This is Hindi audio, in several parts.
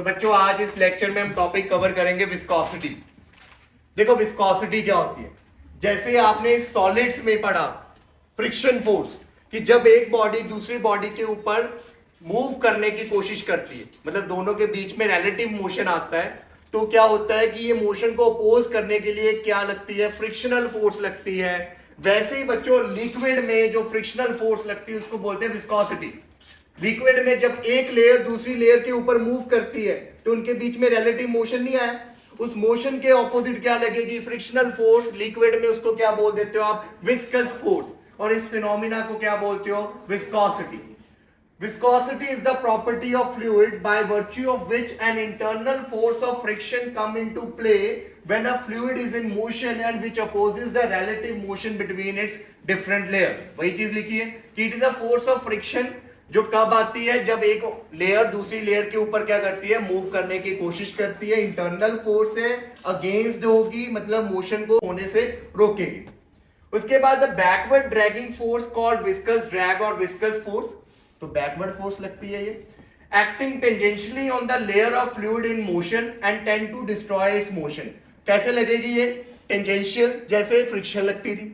बच्चों आज इस लेक्चर में हम टॉपिक कवर करेंगे विस्कोसिटी। देखो विस्कोसिटी क्या होती है, जैसे आपने सॉलिड्स में पढ़ा फ्रिक्शन फोर्स, कि जब एक बॉडी दूसरी बॉडी के ऊपर मूव करने की कोशिश करती है, मतलब दोनों के बीच में रिलेटिव मोशन आता है, तो क्या होता है कि ये मोशन को अपोज करने के लिए क्या लगती है, फ्रिक्शनल फोर्स लगती है। वैसे ही बच्चों लिक्विड में जो फ्रिक्शनल फोर्स लगती है उसको बोलते हैं विस्कोसिटी। लिक्विड में जब एक लेयर दूसरी लेयर के ऊपर मूव करती है तो उनके बीच में रिलेटिव मोशन नहीं आया, उस मोशन के ऑपोजिट क्या लगेगी, फ्रिक्शनल फोर्स। लिक्विड में उसको क्या बोल देते हो आप, विस्कस फोर्स, और इस फिनोमिना को क्या बोलते हो, viscosity. Viscosity is the property of fluid by virtue of which an internal force of friction come into play when a fluid is in motion and which opposes the relative motion between its different layers। वही चीज लिखी है कि it is a force of friction जो कब आती है, जब एक लेयर दूसरी लेयर के ऊपर क्या करती है, मूव करने की कोशिश करती है। इंटरनल फोर्स है, अगेंस्ट होगी, मतलब मोशन को होने से रोकेगी। उसके बाद the backward dragging force called viscous drag और विस्कस फोर्स, तो बैकवर्ड फोर्स लगती है ये, acting tangentially on the layer of fluid in motion and tend to destroy its motion. कैसे लगेगी ये, टेंजेंशियल, जैसे फ्रिक्शन लगती थी,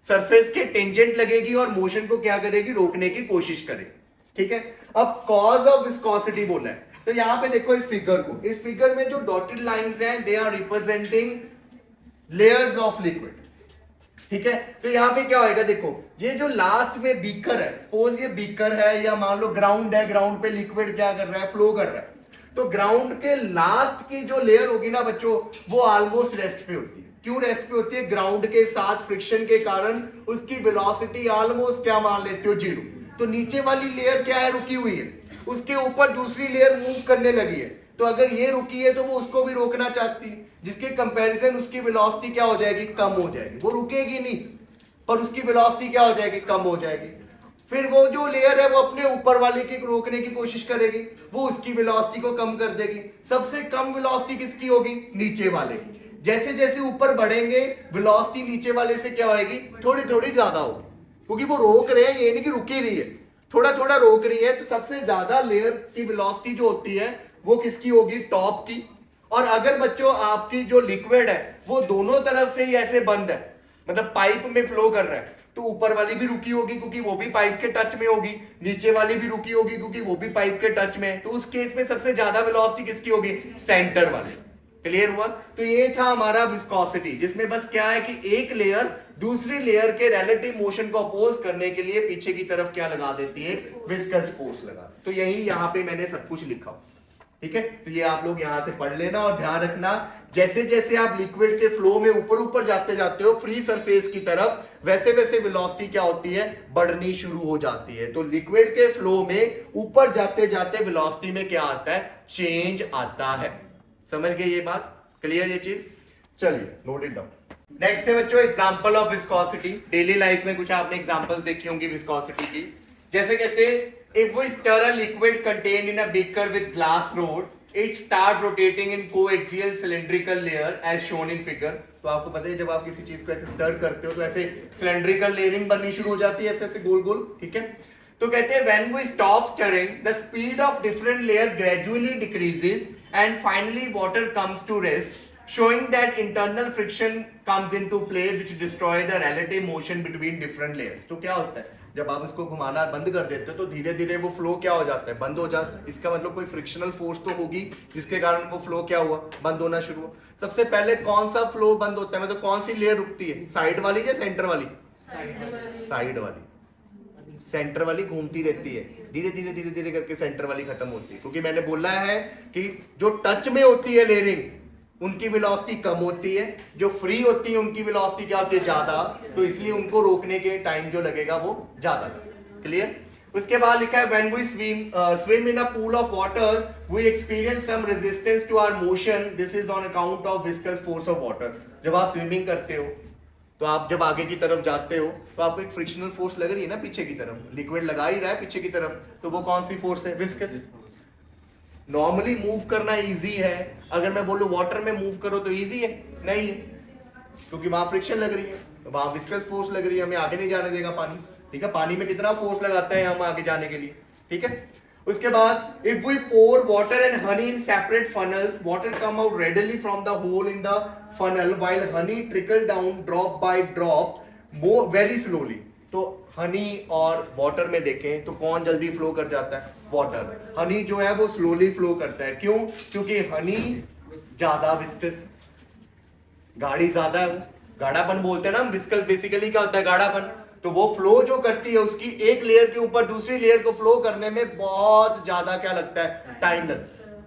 सरफेस के टेंजेंट लगेगी और मोशन को क्या करेगी, रोकने की कोशिश करेगी। ठीक है, अब कॉज ऑफ विस्कोसिटी बोला है, तो यहां पे देखो इस फिगर को, इस फिगर में जो डॉटेड लाइंस हैं they are representing layers of liquid. ठीक है, तो यहां पे क्या होएगा, देखो ये जो लास्ट में बीकर है, सपोज ये बीकर है या मान लो ग्राउंड है, ग्राउंड पे लिक्विड क्या कर रहा है, फ्लो कर रहा है, तो ग्राउंड के लास्ट की जो लेयर होगी ना बच्चों, वो ऑलमोस्ट रेस्ट पे होती है। क्यों रेस्ट पे होती है, ग्राउंड के साथ फ्रिक्शन के कारण उसकी वेलोसिटी ऑलमोस्ट क्या मान लेते हो, जीरो। तो नीचे वाली लेयर क्या है, रुकी हुई है, उसके ऊपर दूसरी लेयर मूव करने लगी है, तो अगर ये रुकी है तो वो उसको भी रोकना चाहती है, जिसके कंपैरिजन उसकी वेलोसिटी क्या हो जाएगी, कम हो जाएगी। वो रुकेगी नहीं पर उसकी वेलोसिटी क्या हो जाएगी, कम हो जाएगी। फिर वो जो लेयर है वो अपने ऊपर वाले की रोकने की कोशिश करेगी, वो उसकी वेलोसिटी को कम कर देगी। सबसे कम वेलोसिटी किसकी होगी, नीचे वाले की। जैसे जैसे ऊपर बढ़ेंगे वेलोसिटी नीचे वाले से क्या होगी, थोड़ी थोड़ी ज्यादा होगी, क्योंकि वो रोक रहे हैं, ये नहीं कि रुकी रही है, थोड़ा थोड़ा रोक रही है। तो सबसे ज्यादा लेयर की वेलोसिटी जो होती है वो किसकी होगी, टॉप की। और अगर बच्चों आपकी जो लिक्विड है वो दोनों तरफ से ही ऐसे बंद है, मतलब पाइप में फ्लो कर रहा है, तो ऊपर वाली भी रुकी होगी क्योंकि वो भी पाइप के टच में होगी, नीचे वाली भी रुकी होगी क्योंकि वो भी पाइप के टच में है। तो उस केस में सबसे ज्यादा वेलोसिटी किसकी होगी, सेंटर वाली। क्लियर हुआ, तो ये था हमारा विस्कोसिटी, जिसमें बस क्या है कि एक लेयर दूसरी लेयर के रिलेटिव मोशन को अपोज करने के लिए पीछे की तरफ क्या लगा देती है, विस्कस फोर्स लगा। तो यही यहाँ पे मैंने सब कुछ लिखा। ठीक है, तो ये आप लोग यहां से पढ़ लेना और ध्यान रखना, जैसे जैसे आप लिक्विड के फ्लो में ऊपर ऊपर जाते जाते हो फ्री सरफेस की तरफ, वैसे वैसे वेलोसिटी क्या होती है, बढ़नी शुरू हो जाती है। तो लिक्विड के फ्लो में ऊपर जाते जाते वेलोसिटी में क्या आता है, चेंज आता है। समझ गए ये बात, क्लियर ये चीज। चलिए नोट इट डाउन। नेक्स्ट है बच्चों example of viscosity. Daily life में कुछ आपने एग्जांपल्स देखी होंगी विस्कोसिटी की। जैसे कहते हैं, if we stir a liquid contained in a beaker with glass rod, it start rotating in coaxial cylindrical layer as shown in figure। तो आपको पता है जब आप किसी चीज को ऐसे स्टर करते हो तो ऐसे सिलेंड्रिकल लेयरिंग बननी शुरू हो जाती है, ऐसे ऐसे गोल गोल। ठीक है, तो कहते हैं when we stop stirring, the speed of different layer gradually decreases and finally water comes to rest, showing that internal friction comes into play which destroy the relative motion between different layers। तो क्या होता है, जब आप इसको घुमाना बंद कर देते हो तो धीरे धीरे वो फ्लो क्या हो जाता है, बंद हो जाता है। इसका मतलब कोई फ्रिक्शनल फोर्स तो होगी जिसके कारण वो फ्लो क्या हुआ, बंद होना शुरू हुआ। सबसे पहले कौन सा फ्लो बंद होता है, मतलब कौन सी लेयर रुकती है, साइड वाली या सेंटर वाली, साइड वाली। सेंटर वाली घूमती रहती है, धीरे धीरे धीरे धीरे करके सेंटर वाली खत्म होती है, क्योंकि मैंने बोला है कि जो टच में होती है लेयरिंग उनकी वेलोसिटी कम होती है, जो फ्री होती है उनकी वेलोसिटी क्या होती है, ज्यादा। तो इसलिए उनको रोकने के टाइम जो लगेगा वो ज्यादा। क्लियर। उसके बाद लिखा है when we swim in a pool of water we experience some resistance to our motion, this is on account of viscous force of water। जब आप स्विमिंग करते हो तो आप जब आगे की तरफ जाते हो तो आपको एक फ्रिक्शनल फोर्स लग रही है ना, पीछे की तरफ लिक्विड लगा ही रहा है पीछे की तरफ, तो वो कौन सी फोर्स है, विस्कस। नॉर्मली मूव करना इजी है, अगर मैं बोलूं वाटर में मूव करो तो इजी है, नहीं है, क्योंकि वहां फ्रिक्शन लग रही है, तो वहां विस्कस फोर्स लग रही है, हमें आगे नहीं जाने देगा पानी। ठीक है, पानी में कितना फोर्स लगाता है हम आगे जाने के लिए। ठीक है, उसके बाद if we pour water and honey in separate funnels, water come out readily from the hole in the funnel while honey trickle down drop by drop very slowly. तो हनी और वाटर में देखें तो कौन जल्दी फ्लो कर जाता है? वाटर। हनी जो है वो स्लोली फ्लो करता है। क्यों? क्योंकि हनी ज्यादा विस्कस, गाढ़ी ज्यादा है, गाढ़ापन बोलते हैं ना हम, विस्कस बेसिकली क्या होता है? गाढ़ापन। तो वो फ्लो जो करती है उसकी एक लेयर के ऊपर दूसरी लेयर को फ्लो करने में बहुत ज्यादा क्या लगता है? टाइम लगता है।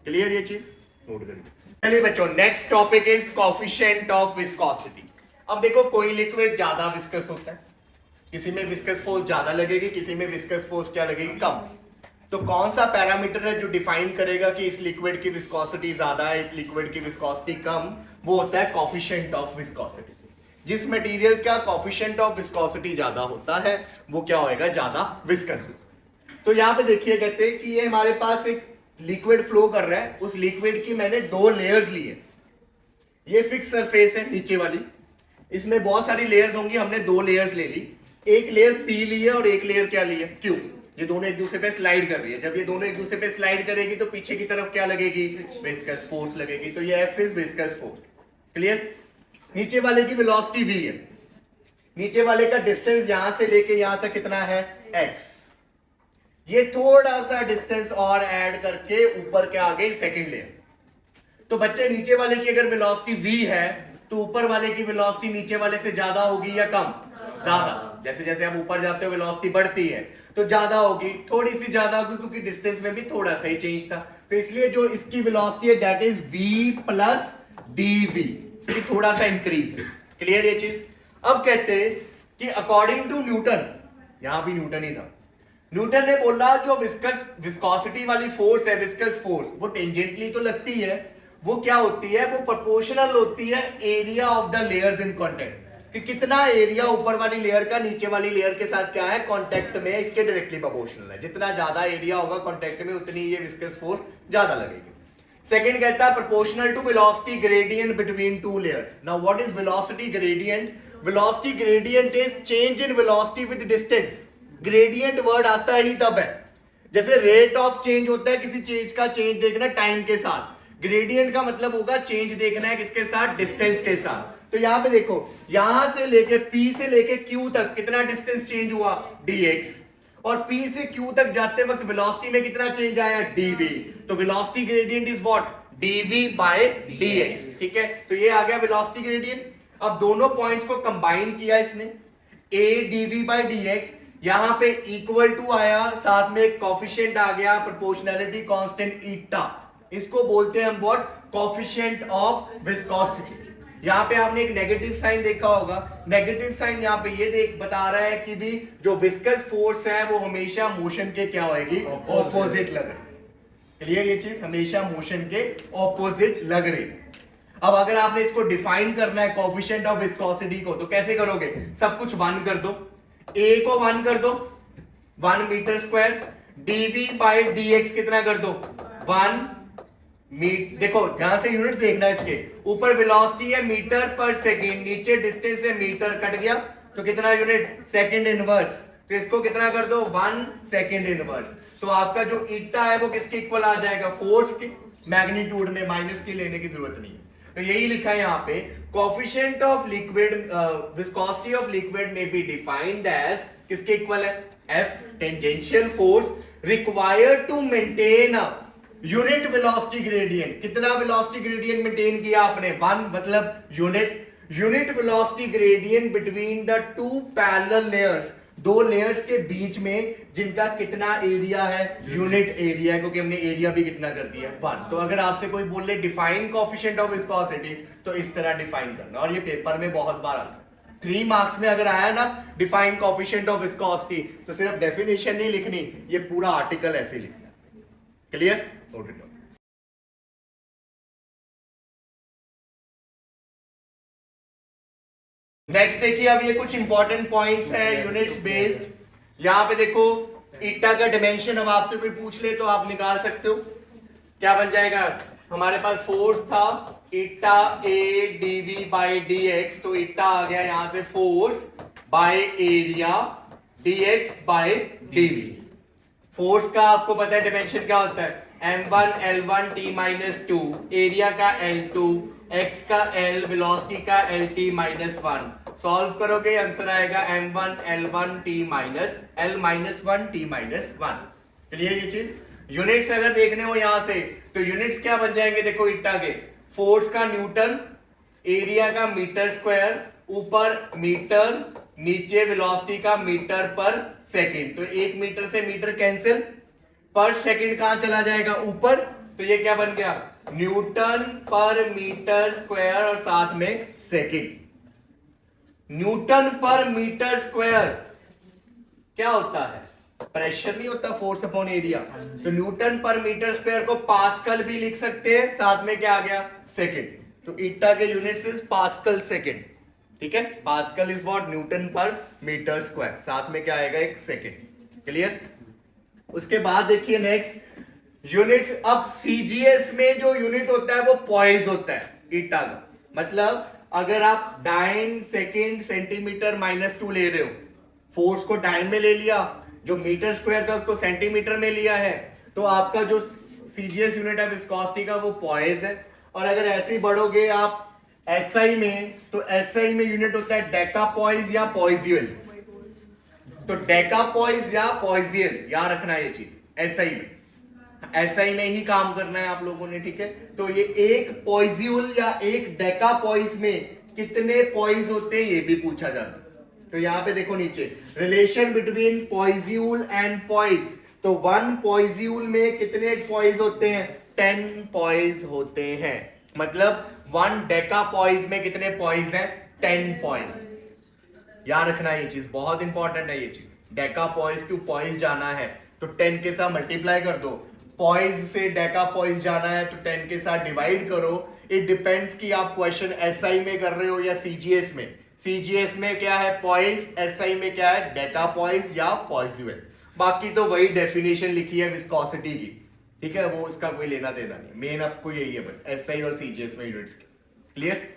क्लियर ये चीज? नोट करिए। चलिए बच्चों, next topic is coefficient of viscosity. अब देखो, कोई लिक्विड ज्यादा विस्कस होता है, किसी में विस्कस फोर्स ज्यादा लगेगी, किसी में विस्कस फोर्स क्या लगेगी? कम। तो कौन सा पैरामीटर है जो डिफाइन करेगा कि इस लिक्विड की विस्कोसिटी ज्यादा है, इस लिक्विड की विस्कोसिटी कम? वो होता है कोएफिशिएंट ऑफ विस्कोसिटी। जिस मटेरियल का कोएफिशिएंट ऑफ विस्कोसिटी ज्यादा होता है वो क्या होएगा? ज्यादा विस्कस। तो यहां पे देखिए, कहते हैं कि ये हमारे पास एक लिक्विड फ्लो कर रहा है, उस लिक्विड की मैंने दो लेयर्स ली है। ये फिक्स सरफेस है नीचे वाली, इसमें बहुत सारी लेयर्स होंगी, हमने दो लेयर्स ले ली। एक लेयर पी ली है और एक लेयर क्या ली है? क्यू। ये दोनों एक दूसरे पे स्लाइड कर रही है। जब ये दोनों एक दूसरे पे स्लाइड करेगी तो पीछे की तरफ क्या लगेगी? विस्कस फोर्स लगेगी। तो ये F is viscous force. Clear? नीचे वाले की वेलोसिटी v है, नीचे वाले का डिस्टेंस यहां से लेके यहां तक कितना है? x। ये थोड़ा सा डिस्टेंस और ऐड करके ऊपर क्या आ गई? Second layer. तो बच्चे, नीचे वाले की अगर वेलोसिटी v है तो ऊपर वाले की वेलोसिटी नीचे वाले से ज्यादा होगी या कम? ज्यादा। जैसे जैसे आप ऊपर जाते हो वेलोसिटी बढ़ती है तो ज्यादा होगी, थोड़ी सी ज्यादा होगी क्योंकि डिस्टेंस में भी थोड़ा सा ही चेंज था। तो इसलिए जो इसकी वेलोसिटी है that is v plus dv, थोड़ा सा इंक्रीज है। क्लियर ये चीज? अब कहते हैं कि अकॉर्डिंग टू न्यूटन, यहां भी न्यूटन ही था, न्यूटन ने बोला जो विस्कोसिटी वाली फोर्स है, विस्कस फोर्स, वो टेंजेंटली तो लगती है, वो क्या होती है? वो प्रोपोर्शनल होती है area of the layers in contact, कि कितना एरिया ऊपर वाली लेयर का नीचे वाली लेयर के साथ क्या है? कांटेक्ट में, इसके डायरेक्टली प्रोपोर्शनल है। जितना ज्यादा एरिया होगा कांटेक्ट में उतनी ये विस्कस फोर्स ज्यादा लगेगी। सेकंड कहता है proportional to velocity gradient between two layers. Now what is velocity gradient? Velocity gradient is change in velocity with distance. Gradient word आता ही तब है, जैसे रेट ऑफ चेंज होता है, किसी चीज का चेंज देखना टाइम के साथ। ग्रेडियंट का मतलब होगा चेंज देखना है किसके साथ? डिस्टेंस के साथ। तो यहां पे देखो, यहां से लेके P से लेके Q तक कितना डिस्टेंस चेंज हुआ? dx। और P से Q तक जाते वक्त वेलोसिटी में कितना चेंज आया? dv। तो velocity gradient is what? dv by dx। ठीक है, तो ये आ गया वेलोसिटी ग्रेडियंट। अब दोनों पॉइंट्स को कंबाइन किया इसने, a dv बाय dx, यहां पे इक्वल टू आया, साथ में एक कोएफिशिएंट आ गया, प्रोपोर्शनैलिटी कांस्टेंट ईटा। इसको बोलते हैं हम व्हाट? Coefficient of viscosity. यहां पे आपने एक नेगेटिव साइन देखा होगा, नेगेटिव साइन यहां पे ये बता रहा है कि भी जो विस्कस फोर्स है वो हमेशा मोशन के क्या होगी? ऑपोजिट लग रही। क्लियर ये चीज? हमेशा मोशन के ऑपोजिट लग रही। अब अगर आपने इसको डिफाइन करना है कोएफिशिएंट ऑफ विस्कोसिटी को, तो कैसे करोगे? सब कुछ 1 कर दो, a को 1 कर दो, 1 metre square, dv by dx कितना कर दो? 1 देखो यहां से यूनिट देखना है, इसके ऊपर वेलोसिटी है मीटर पर सेकंड, नीचे डिस्टेंस है मीटर, कट गया तो कितना यूनिट? Second inverse. तो इसको कितना कर दो? 1 सेकंड इनवर्स। तो आपका जो ईटा है वो किसके इक्वल आ जाएगा? फोर्स के मैग्नीट्यूड में, माइनस की लेने की जरूरत नहीं है। तो यही लिखा है यहाँ पे, coefficient of liquid viscosity of liquid में बी डिफाइंड एज, किसके इक्वल है? F tangential force required to maintain unit velocity gradient. कितना वेलोसिटी ग्रेडियंट मेंटेन किया आपने? 1, मतलब unit velocity gradient between the two parallel layers, दो लेयर्स के बीच में जिनका कितना एरिया है? यूनिट एरिया, क्योंकि हमने एरिया भी कितना कर दिया? 1। तो अगर आपसे कोई बोले डिफाइन कोएफिशिएंट ऑफ विस्कोसिटी, तो इस तरह डिफाइन करना। और ये पेपर में बहुत बार आता है, 3 मार्क्स में अगर आया ना डिफाइन कोएफिशिएंट ऑफ विस्कोसिटी, तो सिर्फ डेफिनेशन नहीं लिखनी, ये पूरा आर्टिकल ऐसे लिखना। क्लियर? नेक्स्ट देखिए, अब ये कुछ इंपॉर्टेंट पॉइंट्स हैं यूनिट्स बेस्ड। यहां पे देखो, ईटा का डिमेंशन अब आपसे कोई पूछ ले तो आप निकाल सकते हो, क्या बन जाएगा? हमारे पास फोर्स था eta a dv by dx, तो ईटा आ गया यहां से force by area dx by dv। Force का आपको पता है डिमेंशन क्या होता है, m1 l1 t minus two, area का l2, x का l, वेलोसिटी का lt माइनस वन। सॉल्व करोगे आंसर आएगा m1 l1 t minus l minus one t minus one. Clear ये चीज। यूनिट्स अगर देखने हो यहां से तो यूनिट्स क्या बन जाएंगे, देखो ईटा के, फोर्स का न्यूटन, एरिया का मीटर स्क्वायर, ऊपर मीटर, नीचे वेलोसिटी का मीटर पर सेकंड। तो एक मीटर से मीटर कैंसिल, पर सेकंड कहां चला जाएगा, ऊपर। तो ये क्या बन गया, न्यूटन पर मीटर स्क्वायर और साथ में सेकंड। न्यूटन पर मीटर स्क्वायर क्या होता है, प्रेशर नहीं होता, फोर्स अपॉन एरिया। तो न्यूटन पर मीटर स्क्वायर को पास्कल भी लिख सकते हैं, साथ में क्या आ गया, सेकंड। तो ईटा के यूनिट्स इज पास्कल सेकंड। ठीक है, पास्कल इज व्हाट, न्यूटन पर मीटर स्क्वायर, साथ में क्या आएगा, एक सेकंड। क्लियर। उसके बाद देखिए नेक्स्ट यूनिट्स। अब सीजीएस में जो यूनिट होता है वो पॉइज होता है ईटा का। मतलब अगर आप dyne second centimetre minus two ले रहे हो, फोर्स को डाइन में ले लिया, जो मीटर स्क्वायर था उसको सेंटीमीटर में लिया है, तो आपका जो सीजीएस यूनिट है विस्कोसिटी का वो पॉइज है। और अगर ऐसे ही बढ़ोगे आप एसआई में, तो एसआई में यूनिट होता है डेकापॉइज या पॉइजियल। तो डेकापॉइज या पॉइजियल याद रखना है ये चीज। एसआई में ही काम करना है आप लोगों ने। ठीक है, तो ये एक पॉइजियल या एक डेकापॉइज में कितने पॉइज होते हैं ये भी पूछा जाता है। तो यहां पे देखो नीचे, रिलेशन बिटवीन पॉइजियल एंड पॉइज। तो वन पॉइजियल में कितने पॉइज होते हैं, 10 पॉइज होते हैं। मतलब वन डेकापॉइज में कितने पॉइज हैं, 10 पॉइज। याद रखना ये चीज, बहुत इंपॉर्टेंट है ये चीज। डेकापॉइज टू पॉइज जाना है तो 10 के साथ मल्टीप्लाई कर दो, पॉइज से डेकापॉइज जाना है तो 10 के साथ डिवाइड करो। इट डिपेंड्स कि आप क्वेश्चन एसआई में कर रहे हो या सीजीएस में। सीजीएस में क्या है, पॉइज, एसआई में क्या है, डेकापॉइज या पॉइजियल। बाकी तो वही डेफिनेशन लिखी है विस्कोसिटी की। ठीक है, वो इसका कोई लेना देना नहीं, मेन आपको यही है बस, एसआई और सीजीएस में यूनिट्स के। क्लियर।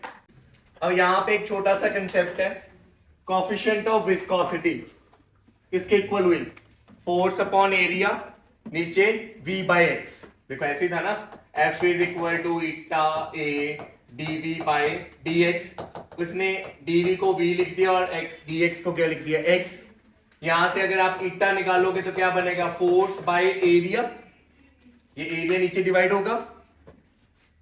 अब यहां पे एक छोटा सा कंसेप्ट है, कोएफिशिएंट ऑफ विस्कोसिटी किसके इक्वल हुई, फोर्स अपॉन एरिया, नीचे v बाय एक्स। देखो ऐसे ही था ना, F is equal to eta a dv by dx। उसने dv को v लिख दिया और x dx को क्या लिख दिया, x। यहां से अगर आप ईटा निकालोगे तो क्या बनेगा, फोर्स बाय एरिया। ये एरिया नीचे डिवाइड होगा,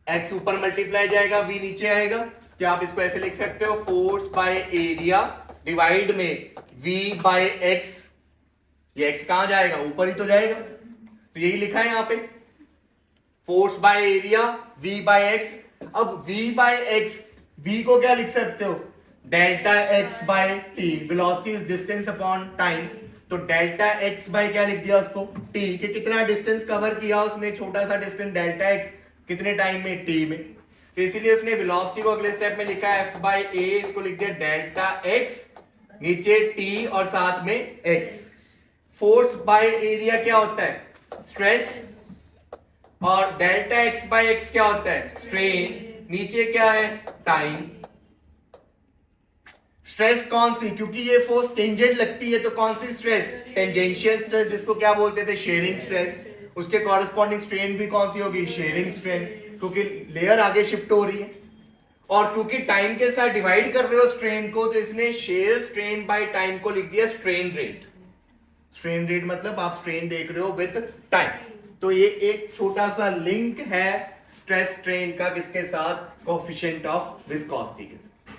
x ऊपर मल्टीप्लाई जाएगा, v नीचे आएगा। क्या आप इसको ऐसे लिख सकते हो, फोर्स बाय एरिया डिवाइड में v बाय x। ये x कहां जाएगा, ऊपर ही तो जाएगा। तो यही लिखा है यहां पे, force by area v by x. अब v बाय एक्स, v को क्या लिख सकते हो, delta x by t. Velocity is distance upon time. तो डेल्टा x बाय क्या लिख दिया उसको, t, कि कितना डिस्टेंस कवर किया उसने, छोटा सा डिस्टेंस डेल्टा x, कितने टाइम में, t में। तो इसीलिए उसने वेलोसिटी को अगले स्टेप में लिखा है f बाय a, इसको लिख दिया डेल्टा x, नीचे t और साथ में x। फोर्स बाय एरिया क्या होता है, स्ट्रेस, और डेल्टा x बाय एक्स क्या होता है, स्ट्रेन, नीचे क्या है, टाइम। स्ट्रेस कौन सी, क्योंकि ये फोर्स टेंजेंट लगती है तो कौन सी स्ट्रेस, टेंजेंशियल स्ट्रेस, जिसको क्या बोलते थे, शेयरिंग स्ट्रेस। उसके कॉरेस्पॉन्डिंग स्ट्रेन भी कौन सी होगी, शेयरिंग स्ट्रेन, क्योंकि लेयर आगे शिफ्ट हो रही है। और क्योंकि टाइम के साथ डिवाइड कर रहे हो स्ट्रेन को, तो इसने शेयर स्ट्रेन बाय टाइम को लिख दिया स्ट्रेन रेट। स्ट्रेन रेट मतलब आप स्ट्रेन देख रहे हो विद टाइम। तो ये एक छोटा सा लिंक है स्ट्रेस स्ट्रेन का, किसके साथ, कोएफिशिएंट ऑफ विस्कोसिटी के साथ।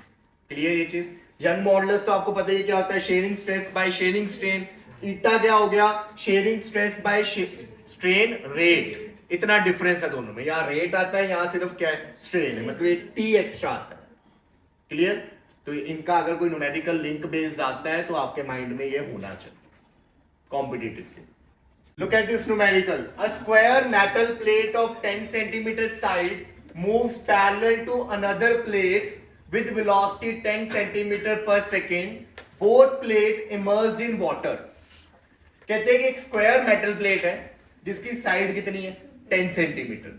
क्लियर ये चीज। यंग मॉडुलस तो आपको पता ही क्या होता है, shearing stress by shearing strain. Eta क्या हो गया, shearing stress by strain rate. इतना डिफरेंस है दोनों में, यहाँ रेट आता है, यहाँ सिर्फ क्या है, स्ट्रेन है, मतलब एक टी एक्स्ट्रा आता है। क्लियर। तो इनका अगर कोई न्यूमेरिकल लिंक बेस्ड आता है तो आपके माइंड में ये होना चाहिए कॉम्पिटिटिव के। Look at this numerical. A square metal plate of 10 centimeter side moves parallel to another plate with velocity 10 centimeter per second. Both plate immersed in water. कहते हैं कि एक स्क्वायर मेटल प्लेट है जिसकी साइड कितनी है, 10 सेंटीमीटर,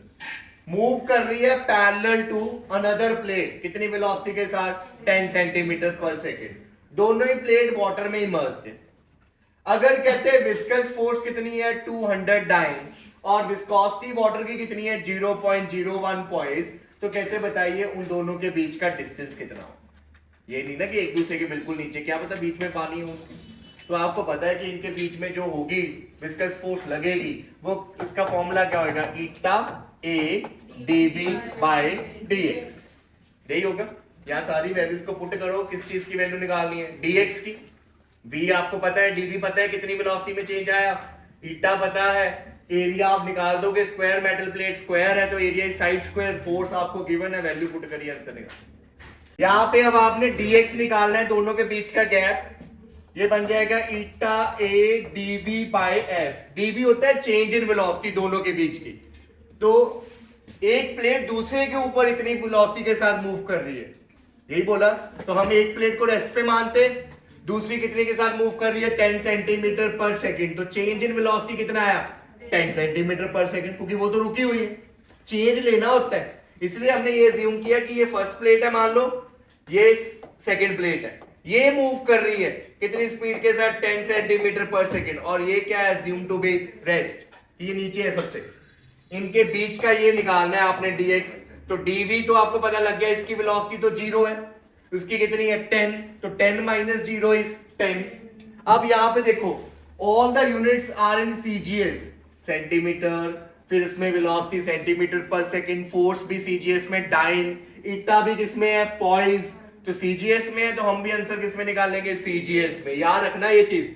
मूव कर रही है पैरेलल टू अनदर प्लेट, कितनी वेलोसिटी के साथ, 10 सेंटीमीटर पर सेकेंड। दोनों ही प्लेट वाटर में इमर्स्ड है। अगर कहते हैं विस्कस फोर्स कितनी है 200 डाइन और विस्कोसिटी वाटर की कितनी है 0.01 पॉइस, तो कहते बताइए उन दोनों के बीच का डिस्टेंस कितना हो। ये नहीं ना कि एक दूसरे के बिल्कुल नीचे, क्या पता बीच में पानी हो। तो आपको पता है कि इनके बीच में जो होगी विस्कस फोर्स लगेगी वो, इसका फॉर्मूला क्या होगा, ईटा ए डीवी बाय डीएक्स, यही होगा। यहाँ सारी वैल्यूज को पुट करो, किस चीज की वैल्यू निकालनी है, डीएक्स की। v आपको पता है, dv पता है कितनी वेलोसिटी में चेंज आया, ईटा पता है, एरिया आप निकाल दोगे, स्क्वायर मेटल प्लेट स्क्वायर है तो area is side square, force आपको गिवन है, वैल्यू पुट करिए, आंसर निकाल। यहाँ पे अब आपने dx निकालना है, दोनों के बीच का गैप, ये बन जाएगा ईटा a dv bye F. DV होता है चेंज इन वेलोसिटी दोनों के बीच की। तो एक प्लेट दूसरे के ऊपर इतनी वेलोसिटी के साथ मूव कर रही है, यही बोला। तो हम एक प्लेट को रेस्ट पे मानते, दूसरी कितने के साथ मूव कर रही है 10 सेंटीमीटर पर सेकंड। तो चेंज इन वेलोसिटी कितना आया 10 सेंटीमीटर पर सेकंड, क्योंकि वो तो रुकी हुई है, चेंज लेना होता है। इसलिए हमने ये अज्यूम किया कि ये फर्स्ट प्लेट है, मान लो ये सेकंड प्लेट है, ये मूव कर रही है कितनी स्पीड के साथ 10 सेंटीमीटर पर सेकंड, और ये क्या है अज्यूम टू बी रेस्ट, ये नीचे है सबसे। इनके बीच का ये निकालना है आपने dx। तो dv तो आपको पता लग गया, इसकी वेलोसिटी तो 0 है, उसकी कितनी है 10, तो 10 माइनस 0 इज 10। अब यहां पे देखो all the units are in CGS, centimetre, फिर इसमें velocity centimetre per second, force भी सीजीएस में, डाइन, ईटा भी किसमें है पॉइस, तो सीजीएस में है, तो हम भी आंसर किसमें निकालेंगे सीजीएस में। याद रखना ये चीज,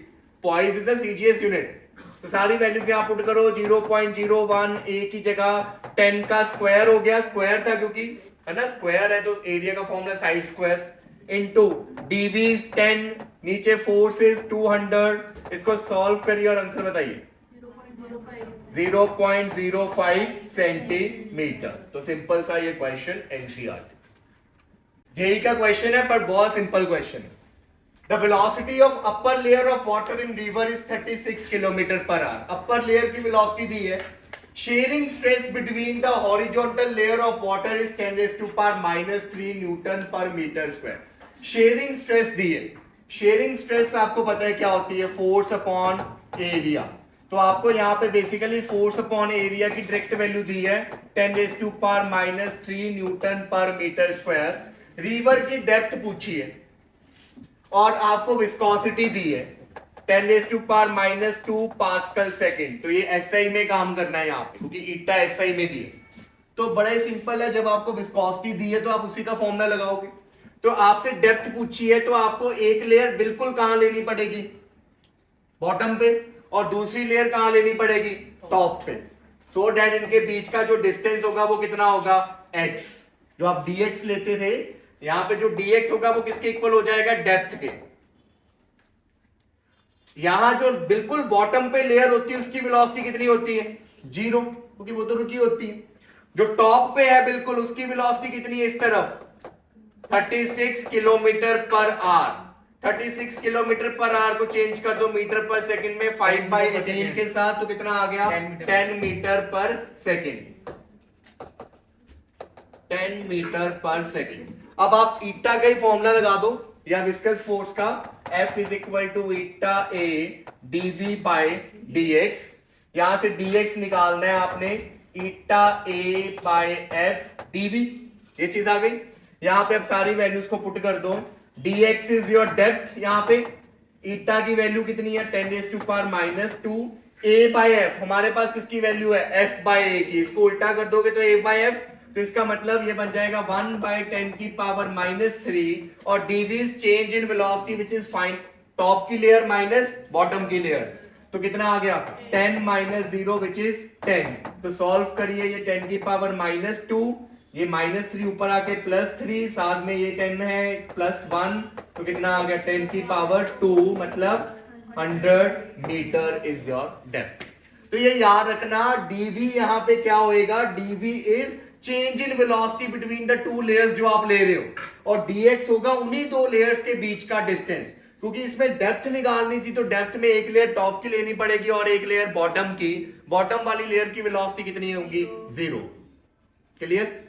poised is a CGS unit. तो सारी वैल्यूज यहां पुट करो, 0.01 a की जगह 10 का स्क्वायर हो गया, स्क्वायर था क्योंकि है ना, स्क्वायर है तो एरिया का formula side square, into dv is 10, नीचे फोर्स इज 200, इसको सॉल्व करिए और आंसर बताइए 0.05 सेंटीमीटर। तो सिंपल सा ये क्वेश्चन एनसीईआरटी जेई का क्वेश्चन है, पर बहुत सिंपल क्वेश्चन है। The velocity of upper layer of water in river is 36 km per hour. Upper layer की velocity दी है। Shearing stress between the horizontal layer of water is 10 raised to power minus 3 Newton per meter square. Shearing stress दी है। Shearing stress आपको पता है क्या होती है, force upon area। तो आपको यहाँ पे बेसिकली force upon area की डायरेक्ट वैल्यू दी है 10 raised to power minus 3 Newton per meter square। River की डेप्थ पूछी है और आपको विस्कोसिटी दी है 10 raised to power minus 2 pascal second. तो ये एसआई में काम करना है यहाँ पे, क्योंकि ईटा एसआई में दी है। तो बड़ा ही सिंपल है, जब आपको विस्कोसिटी दी है तो आप उसी का फॉर्मूला लगाओगे। तो आपसे डेप्थ पूछी है तो आपको एक लेयर बिल्कुल कहां लेनी पड़ेगी, बॉटम पे, और दूसरी लेयर कहां लेनी पड़ेगी, टॉप पे। सो डैट इनके बीच का जो डिस्टेंस होगा वो कितना होगा x। जो आप dx लेते थे, यहां पे जो dx होगा वो किसके इक्वल हो जाएगा, डेप्थ के। यहां जो बिल्कुल बॉटम पे लेयर होती है उसकी वेलोसिटी कितनी होती है 0, क्योंकि वो तो रुकी होती है। जो टॉप पे है बिल्कुल उसकी वेलोसिटी कितनी है इस तरफ 36 kilometre per hour. 36 kilometre per hour को चेंज कर दो मीटर पर सेकंड में 5/18 के साथ, तो कितना आ गया 10 मीटर पर सेकंड, 10 मीटर पर सेकंड। अब आप ईटा का ही फॉर्मूला लगा दो या विस्कस फोर्स का, F is equal to eta a dv by dx। यहां से dx निकालना है आपने, eta a by F dv, ये चीज आ गई। यहां पे अब सारी वैल्यूज को पुट कर दो, dx इज योर डेप्थ, यहां पे ईटा की वैल्यू कितनी है 10 raised to power minus 2, a by F हमारे पास किसकी वैल्यू है f बाय a की, इसको उल्टा कर दोगे तो a बाय एफ, तो इसका मतलब ये बन जाएगा 1/10 की पावर -3, और dv is change in velocity which is find top की लेयर माइनस बॉटम की लेयर। तो कितना आ गया 10 माइनस 0 विच इज 10। तो सॉल्व करिए, ये 10 की पावर -2, ये -3 ऊपर आके +3, साथ में ये 10 है +1, तो कितना आ गया 10 की पावर 2, मतलब 100 मीटर इज योर डेप्थ। तो ये याद रखना, dv यहां पे क्या होएगा, dv is change in velocity between the two layers जो आप ले रहे हो, और dx होगा उन्हीं दो लेयर्स के बीच का डिस्टेंस। क्योंकि इसमें डेप्थ निकालनी थी तो डेप्थ में एक लेयर टॉप की लेनी पड़ेगी और एक लेयर बॉटम की। बॉटम वाली लेयर की वेलोसिटी कितनी होगी 0। Clear.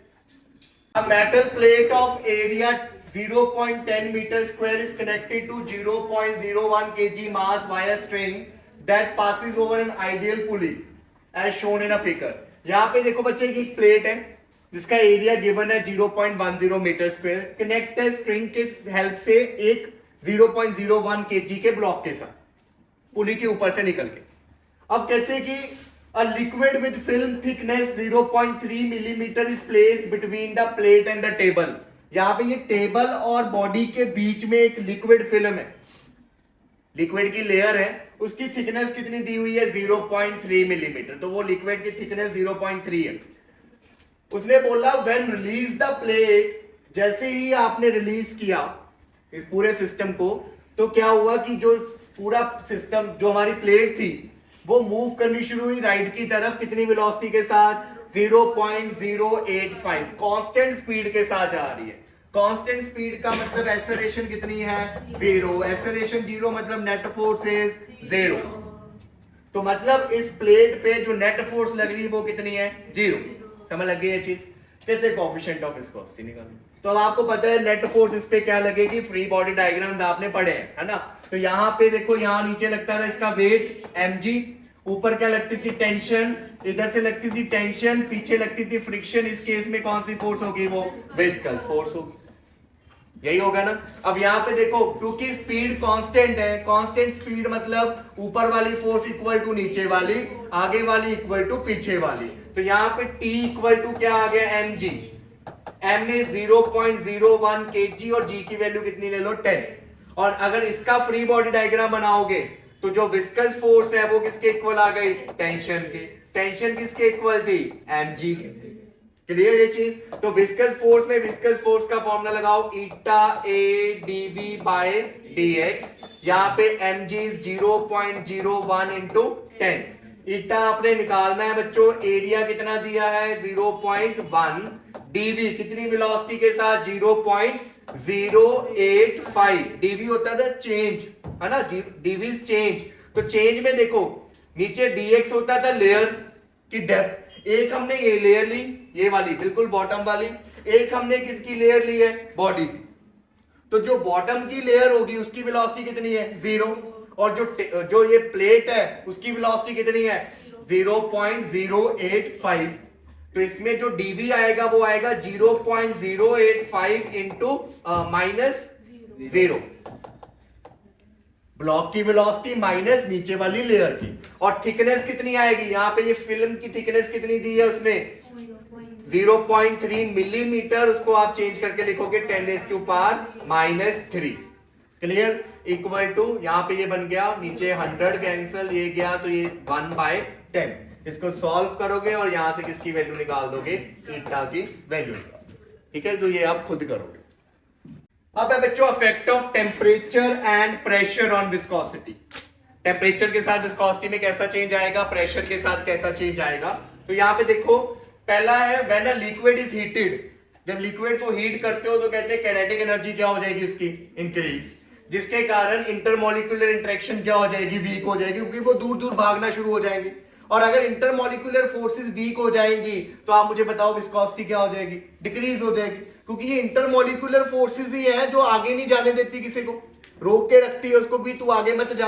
A metal plate of area 0.10 meter square is connected to 0.01 kg mass via string that passes over an ideal pulley as shown in a figure. यहाँ पे देखो बच्चे की एक प्लेट है जिसका एरिया गिवन है 0.10 मीटर स्क्वायर, कनेक्ट है स्ट्रिंग के हेल्प से एक 0.01 केजी के ब्लॉक के साथ पुली के ऊपर से निकल के। अब कहते हैं कि a liquid with film thickness 0.3 millimeter is placed between the plate and the table. यहाँ पे ये टेबल और बॉडी के बीच में एक लिक्विड फिल्म है, लिक्विड की लेयर है, उसकी थिकनेस कितनी दी हुई है 0.3 मिलीमीटर, तो वो लिक्विड की थिकनेस 0.3 है। उसने बोला व्हेन रिलीज द प्लेट, जैसे ही आपने रिलीज किया इस पूरे सिस्टम को, तो क्या हुआ कि जो पूरा सिस्टम, जो हमारी प्लेट थी, वो मूव करनी शुरू हुई राइट की तरफ, कितनी वेलोसिटी के साथ 0.085 कांस्टेंट स्पीड के साथ जा रही है। कांस्टेंट स्पीड का मतलब एक्सेलरेशन कितनी है 0, एक्सेलरेशन 0 मतलब नेट फोर्स इज 0, तो मतलब इस प्लेट पे जो नेट फोर्स लग रही है वो कितनी है 0। समझ लग गई ये चीज? कहते हैं कोएफिशिएंट ऑफ विस्कोसिटी निकालना। तो अब आपको पता है नेट फोर्स इस पे क्या लगेगी, फ्री बॉडी डायग्राम्स आपने पढ़े हैं, है ना। तो यहाँ पे देखो, यहाँ नीचे लगता था इसका वेट mg, ऊपर क्या लगती थी टेंशन, इधर से लगती थी टेंशन, पीछे लगती थी फ्रिक्शन। इस केस में कौन सी फोर्स होगी, वो विस्कस फोर्स होगी, यही होगा ना। अब यहाँ पे देखो, क्योंकि स्पीड कांस्टेंट है, कांस्टेंट स्पीड मतलब ऊपर वाली फोर्स इक्वल टू नीचे वाली, आगे वाली इक्वल टू पीछे वाली, तो यहाँ पे T इक्वल टू क्या आ गया mg, m इज 0.01 kg और g की वैल्यू कितनी ले लो 10। और अगर इसका फ्री बॉडी डायग्राम बनाओगे तो जो विस्कस फोर्स है वो किसके इक्वल आ गई, टेंशन के। टेंशन किसके इक्वल थी, mg के। क्लियर ये चीज? तो विस्कस फोर्स में विस्कस फोर्स का फॉर्मूला लगाओ, ईटा a dv बाय dx। यहाँ पे mg इज 0.01 इंटू 10। ईटा आपने निकालना है बच्चों, एरिया कितना दिया है 0.1, dv कितनी वेलोसिटी के साथ 0.085, dv होता था चेंज, है ना, dv इज चेंज। तो चेंज में देखो नीचे dx होता था लेयर की डेप्थ, एक हमने ये लेयर ली, ये वाली बिल्कुल बॉटम वाली, एक हमने किसकी लेयर ली है, बॉडी की। तो जो बॉटम की लेयर होगी उसकी वेलोसिटी कितनी है 0, और जो ये प्लेट है उसकी वेलोसिटी कितनी है 0.085। तो इसमें जो dv आएगा वो आएगा 0.085 इंटू -0, ब्लॉक की वेलोसिटी माइनस नीचे वाली लेयर की। और थिकनेस कितनी आएगी, यहाँ पे ये फिल्म की थिकनेस कितनी दी है उसने 0.3 मिलीमीटर, उसको आप चेंज करके लिखोगे 10⁻⁻3। क्लियर? इक्वल टू, यहाँ पे ये बन गया, नीचे 100 कैंसिल, ये गया तो ये 1/10। इसको सॉल्व करोगे और यहां से किसकी वैल्यू निकाल दोगे, ईटा की वैल्यू। ठीक है, तो ये आप खुद करोगे। अब है बच्चों effect of temperature and pressure on viscosity. Temperature के साथ विस्कोसिटी में कैसा चेंज आएगा, प्रेशर के साथ कैसा चेंज आएगा। तो यहाँ पे देखो, पहला है when a liquid is heated, जब लिक्विड को हीट करते हो तो कहते हैं काइनेटिक एनर्जी क्या हो जाएगी उसकी, इंक्रीज, जिसके कारण इंटरमोलिकुलर इंटरेक्शन क्या हो जाएगी, वीक हो जाएगी, क्योंकि वो दूर दूर भागना शुरू हो जाएंगे। और अगर इंटरमोलिकुलर फोर्सेस वीक हो जाएंगी तो आप मुझे बताओ विस्कोसिटी क्या हो जाएगी, डिक्रीज हो जाएगी, क्योंकि ये इंटरमोलिकुलर फोर्सेस ही है जो आगे नहीं जाने देती, किसी को रोक के रखती है उसको भी, तू आगे मत जा।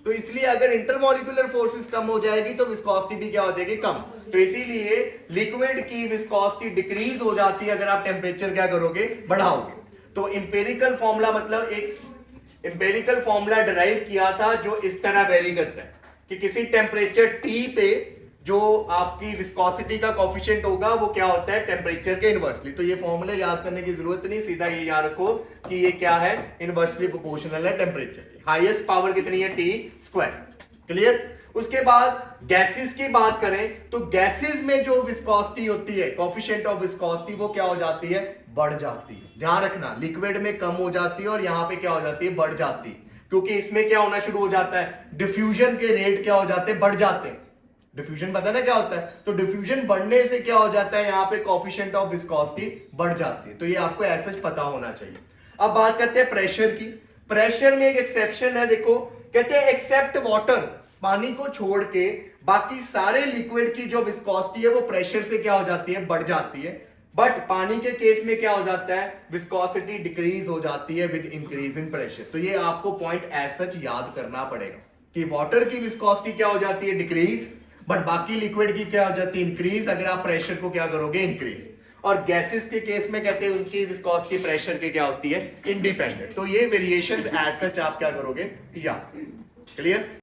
तो इसलिए अगर इंटरमोलिकुलर फोर्सेस कम हो जाएगी तो विस्कोसिटी भी क्या हो जाएगी, कम। तो इसीलिए लिक्विड की विस्कोसिटी डिक्रीज हो जाती है अगर आप टेम्परेचर क्या करोगे, बढ़ाओगे। तो इंपेरिकल फॉर्मूला, मतलब एक इंपेरिकल फॉर्मूला डिराइव किया था जो इस तरह वेरी करता है कि किसी टेम्परेचर T पे जो आपकी विस्कोसिटी का कोएफिशिएंट होगा वो क्या होता है, टेम्परेचर के इनवर्सली। तो ये फॉर्मूला याद करने की जरूरत नहीं, सीधा ये याद रखो कि ये क्या है, इनवर्सली प्रोपोर्शनल है टेम्परेचर। हाईएस्ट पावर कितनी है, T²। क्लियर? उसके बाद गैसेस की बात करें तो गैसेस में जो विस्कोसिटी होती है, कोएफिशिएंट ऑफ विस्कोसिटी, वो क्या हो जाती है, बढ़ जाती है। ध्यान रखना, लिक्विड में कम हो जाती है और यहां पे क्या हो जाती है, बढ़ जाती है, क्योंकि इसमें क्या होना शुरू हो जाता है, डिफ्यूजन के रेट क्या हो जाते हैं, बढ़ जाते हैं। डिफ्यूजन पता ना क्या होता है, तो डिफ्यूजन बढ़ने से क्या हो जाता है, यहाँ पे कोएफिशिएंट ऑफ विस्कोसिटी बढ़ जाती है। तो ये आपको ऐसा पता होना चाहिए। अब बात करते हैं प्रेशर की। प्रेशर में एक एक्सेप्शन है, देखो कहते हैं एक्सेप्ट वाटर, पानी को छोड़ के बाकी सारे लिक्विड की जो विस्कोसिटी है वो प्रेशर से क्या हो जाती है, बढ़ जाती है। बट पानी के केस में क्या हो जाता है, विस्कोसिटी डिक्रीज हो जाती है विद इंक्रीज इन प्रेशर। तो ये आपको पॉइंट एज सच याद करना पड़ेगा कि वाटर की विस्कोसिटी क्या हो जाती है, डिक्रीज, बट बाकी लिक्विड की क्या हो जाती है, इंक्रीज, अगर आप प्रेशर को क्या करोगे, इंक्रीज। और गैसेस के केस में कहते हैं उनकी विस्कोसिटी प्रेशर के क्या होती है, इंडिपेंडेंट। तो ये वेरिएशंस एज सच आप क्या करोगे, या क्लियर।